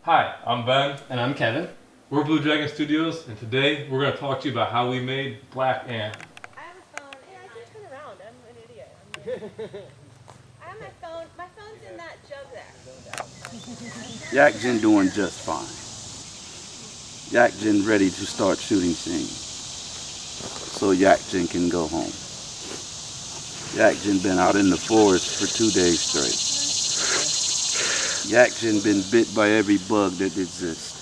Hi, I'm Ben. And I'm Kevin. We're Blue Dragon Studios, and today we're going to talk to you about how we made Black Ant. I have a phone. Yeah, I can turn around. I'm an idiot. I have my phone. My phone's in that jug there. Yakjin doing just fine. Yakjin ready to start shooting scenes. So Yakjin can go home. Yakjin been out in the forest for 2 days straight. Yakjin been bit by every bug that exists.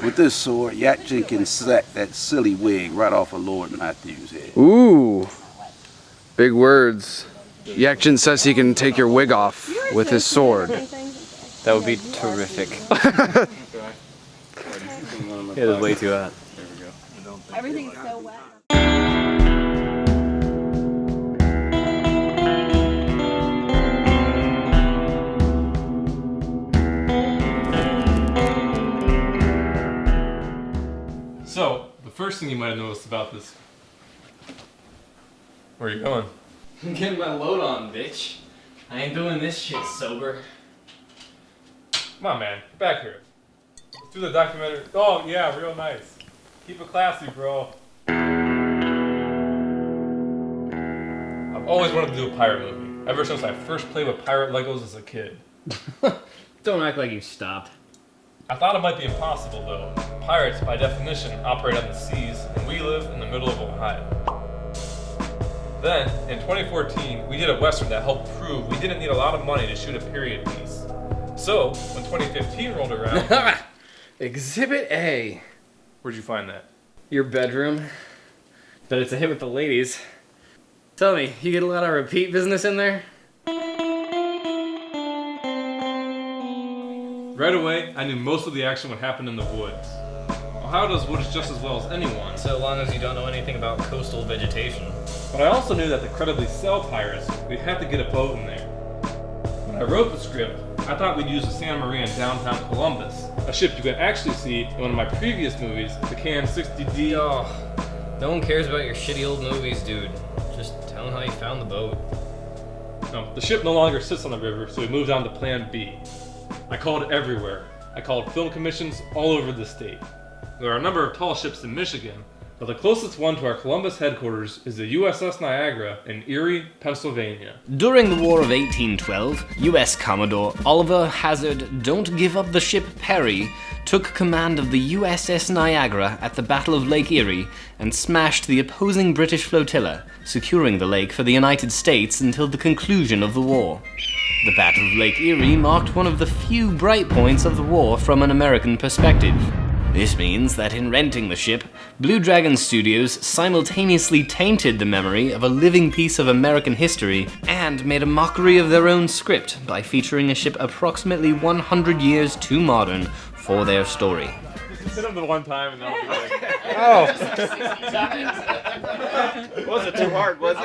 With this sword, Yakjin can sack that silly wig right off of Lord Matthew's head. Ooh, big words. Yakjin says he can take your wig off with his sword. That would be terrific. Yeah, that's way too hot. There we go. Everything's so wet. So, the first thing you might have noticed about this... Where are you going? I'm getting my load on, bitch. I ain't doing this shit sober. Come on, man. Get back here. Let's do the documentary. Oh, yeah, real nice. Keep it classy, bro. I've always wanted to do a pirate movie, ever since I first played with pirate Legos as a kid. Don't act like you stopped. I thought it might be impossible, though. Pirates, by definition, operate on the seas, and we live in the middle of Ohio. Then, in 2014, we did a western that helped prove we didn't need a lot of money to shoot a period piece. So, when 2015 rolled around... Exhibit A. Where'd you find that? Your bedroom. Bet it's a hit with the ladies. Tell me, you get a lot of repeat business in there? Right away, I knew most of the action would happen in the woods. Ohio does woods just as well as anyone. So long as you don't know anything about coastal vegetation. But I also knew that to credibly sell pirates, we'd have to get a boat in there. When I wrote the script, I thought we'd use the Santa Maria in downtown Columbus, a ship you can actually see in one of my previous movies, the Can 60D. Oh, no one cares about your shitty old movies, dude. Just tell them how you found the boat. No, the ship no longer sits on the river, so we moved on to Plan B. I called everywhere. I called film commissions all over the state. There are a number of tall ships in Michigan, but the closest one to our Columbus headquarters is the USS Niagara in Erie, Pennsylvania. During the War of 1812, U.S. Commodore Oliver Hazard Don't Give Up the Ship Perry took command of the USS Niagara at the Battle of Lake Erie and smashed the opposing British flotilla, securing the lake for the United States until the conclusion of the war. The Battle of Lake Erie marked one of the few bright points of the war from an American perspective. This means that in renting the ship, Blue Dragon Studios simultaneously tainted the memory of a living piece of American history and made a mockery of their own script by featuring a ship approximately 100 years too modern for their story. Just hit them the one time and that'll be like... Oh! Wasn't too hard, was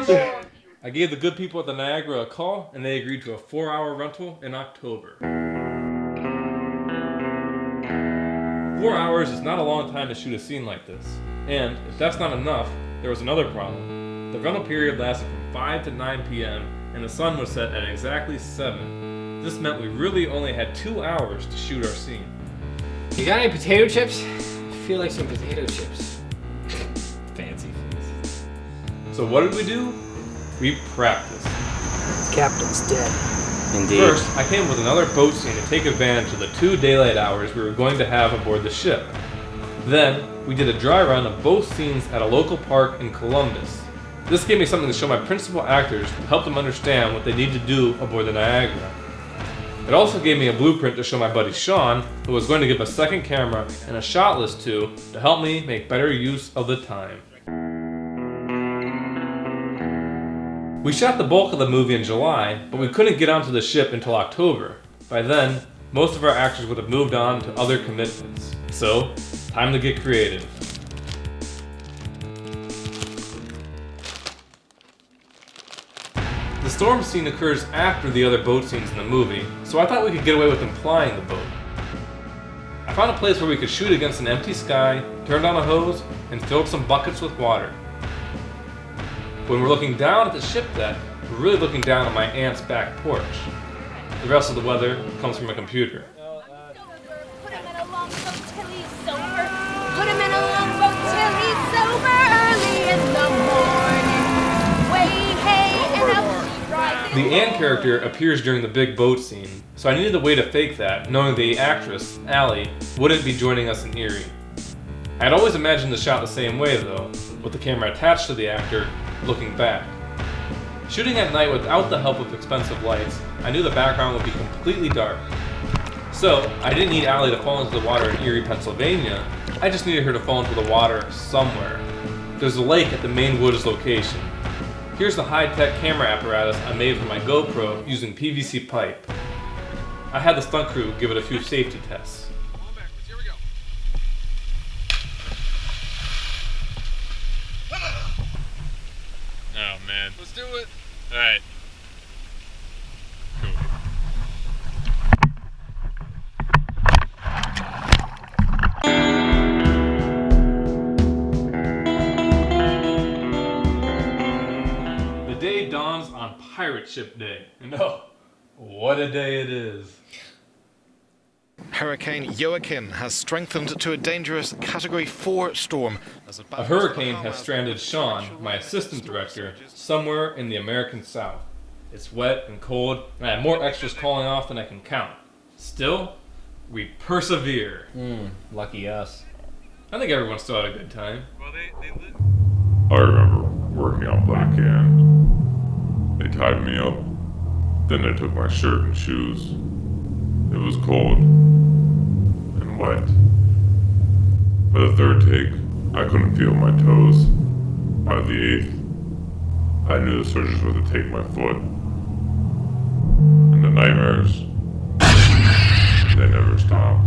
it? I gave the good people at the Niagara a call, and they agreed to a 4-hour rental in October. 4 hours is not a long time to shoot a scene like this. And, if that's not enough, there was another problem. The rental period lasted from 5 to 9 p.m., and the sun was set at exactly 7. This meant we really only had 2 hours to shoot our scene. You got any potato chips? I feel like some potato chips. Fancy face. So what did we do? We practiced. Captain's dead. Indeed. First, I came up with another boat scene to take advantage of the 2 daylight hours we were going to have aboard the ship. Then, we did a dry run of both scenes at a local park in Columbus. This gave me something to show my principal actors to help them understand what they need to do aboard the Niagara. It also gave me a blueprint to show my buddy Sean, who was going to give a second camera and a shot list to help me make better use of the time. We shot the bulk of the movie in July, but we couldn't get onto the ship until October. By then, most of our actors would have moved on to other commitments. So, time to get creative. The storm scene occurs after the other boat scenes in the movie, so I thought we could get away with implying the boat. I found a place where we could shoot against an empty sky, turned on a hose, and filled some buckets with water. When we're looking down at the ship deck, we're really looking down at my aunt's back porch. The rest of the weather comes from a computer. The Anne character appears during the big boat scene, so I needed a way to fake that, knowing the actress, Allie, wouldn't be joining us in Erie. I had always imagined the shot the same way though, with the camera attached to the actor, looking back. Shooting at night without the help of expensive lights, I knew the background would be completely dark. So, I didn't need Allie to fall into the water in Erie, Pennsylvania, I just needed her to fall into the water somewhere. There's a lake at the main woods location. Here's the high-tech camera apparatus I made for my GoPro using PVC pipe. I had the stunt crew give it a few safety tests. Oh man. Let's do it. Alright. Cool. The day dawns on Pirate Ship Day. And oh, what a day it is. Hurricane Joaquin has strengthened to a dangerous Category 4 storm. A hurricane has stranded Sean, my assistant director, somewhere in the American South. It's wet and cold, and I have more extras calling off than I can count. Still, we persevere. Lucky us. I think everyone still had a good time. Well, they live. I remember working on Black Hand. They tied me up. Then they took my shirt and shoes. It was cold and wet. By the third take, I couldn't feel my toes. By the eighth, I knew the surgeons were to take my foot. And the nightmares, they never stopped.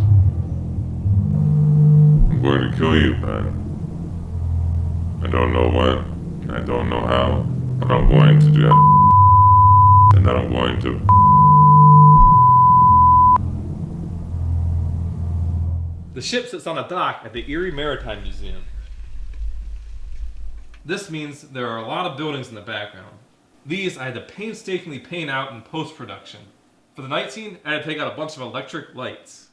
I'm going to kill you, Ben. I don't know when, I don't know how, but I'm going to do that. And then I'm going to... The ship sits on a dock at the Erie Maritime Museum. This means there are a lot of buildings in the background. These I had to painstakingly paint out in post-production. For the night scene, I had to take out a bunch of electric lights.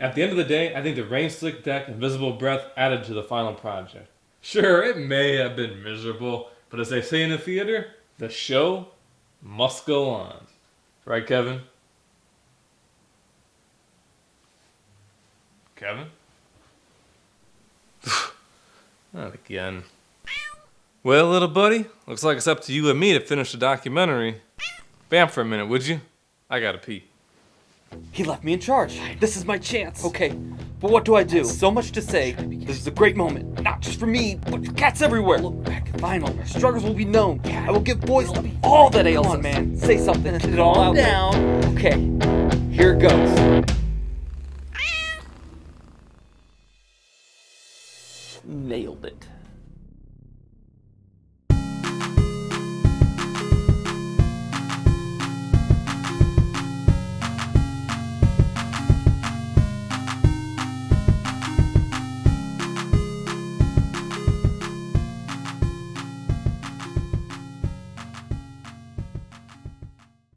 At the end of the day, I think the rain slick deck and visible breath added to the final project. Sure, it may have been miserable, but as they say in the theater, the show must go on. Right, Kevin? Kevin? Not again. Well, little buddy, looks like it's up to you and me to finish the documentary. Bam for a minute, would you? I gotta pee. He left me in charge. This is my chance. Okay, but what do I do? So much to say. This is a great moment, not just for me, but for cats everywhere. Look back. Finally, our struggles will be known. I will give voice to all that ails us. Man, say something. Get it all out down. Okay, here it goes. Nailed it.